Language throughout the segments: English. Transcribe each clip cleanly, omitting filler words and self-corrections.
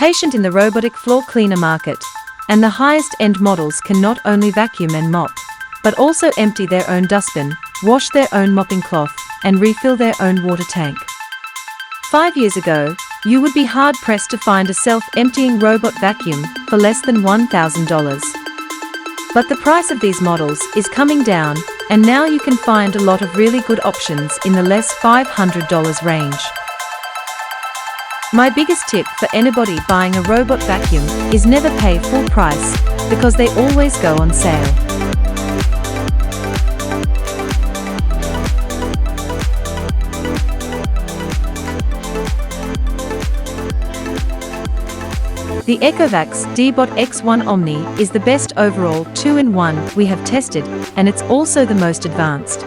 patient in the robotic floor cleaner market, and the highest-end models can not only vacuum and mop, but also empty their own dustbin, wash their own mopping cloth, and refill their own water tank. 5 years ago, you would be hard-pressed to find a self-emptying robot vacuum for less than $1,000. But the price of these models is coming down, and now you can find a lot of really good options in the less $500 range. My biggest tip for anybody buying a robot vacuum is never pay full price, because they always go on sale. The EcoVacs D-Bot X1 Omni is the best overall 2-in-1 we have tested, and it's also the most advanced.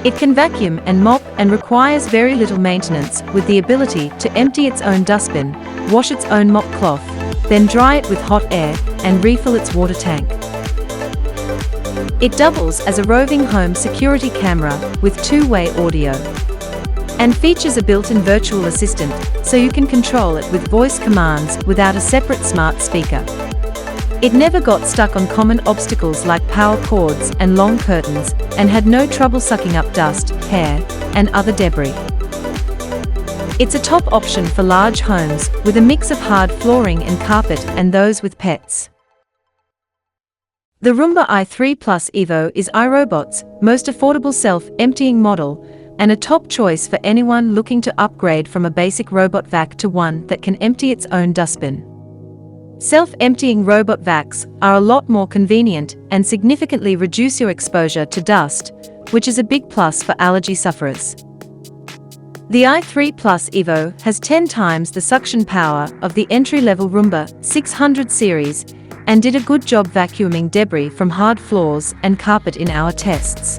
It can vacuum and mop and requires very little maintenance, with the ability to empty its own dustbin, wash its own mop cloth, then dry it with hot air, and refill its water tank. It doubles as a roving home security camera with two-way audio, and features a built-in virtual assistant, so you can control it with voice commands without a separate smart speaker. It never got stuck on common obstacles like power cords and long curtains, and had no trouble sucking up dust, hair, and other debris. It's a top option for large homes, with a mix of hard flooring and carpet and those with pets. The Roomba i3 Plus Evo is iRobot's most affordable self-emptying model, and a top choice for anyone looking to upgrade from a basic robot vac to one that can empty its own dustbin. Self-emptying robot vacs are a lot more convenient and significantly reduce your exposure to dust, which is a big plus for allergy sufferers. The i3 Plus Evo has 10 times the suction power of the entry-level Roomba 600 series and did a good job vacuuming debris from hard floors and carpet in our tests.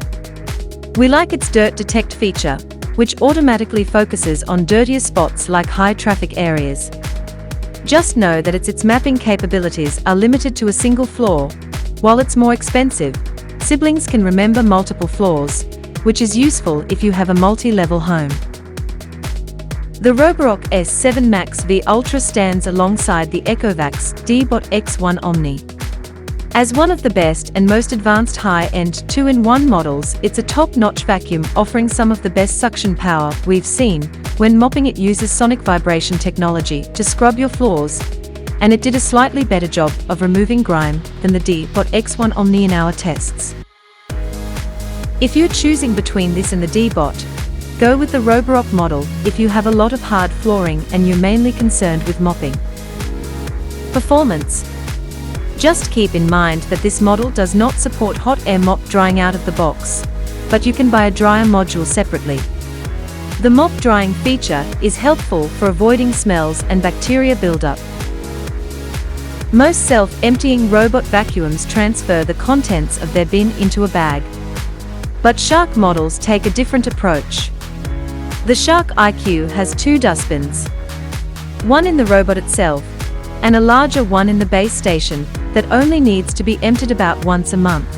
We like its Dirt Detect feature, which automatically focuses on dirtier spots like high-traffic areas. Just know that its mapping capabilities are limited to a single floor. While it's more expensive, siblings can remember multiple floors, which is useful if you have a multi-level home. The Roborock S7 Max V Ultra stands alongside the EcoVacs D-Bot X1 Omni. As one of the best and most advanced high-end 2-in-1 models, it's a top-notch vacuum offering some of the best suction power we've seen. When mopping, it uses sonic vibration technology to scrub your floors, and it did a slightly better job of removing grime than the D-Bot X1 Omni in our tests. If you're choosing between this and the D-Bot, go with the Roborock model if you have a lot of hard flooring and you're mainly concerned with mopping. Performance. Just keep in mind that this model does not support hot air mop drying out of the box, but you can buy a dryer module separately. The mop drying feature is helpful for avoiding smells and bacteria buildup. Most self-emptying robot vacuums transfer the contents of their bin into a bag, but Shark models take a different approach. The Shark IQ has 2 dustbins, one in the robot itself, and a larger one in the base station that only needs to be emptied about once a month.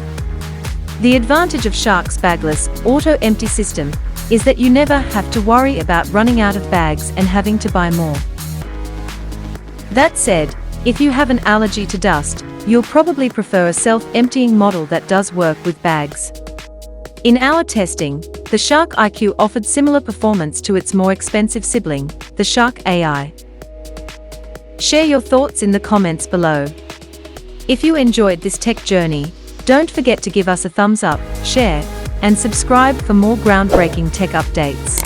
The advantage of Shark's bagless, auto-empty system is that you never have to worry about running out of bags and having to buy more. That said, if you have an allergy to dust, you'll probably prefer a self-emptying model that does work with bags. In our testing, the Shark IQ offered similar performance to its more expensive sibling, the Shark AI. Share your thoughts in the comments below. If you enjoyed this tech journey, don't forget to give us a thumbs up, share, and subscribe for more groundbreaking tech updates.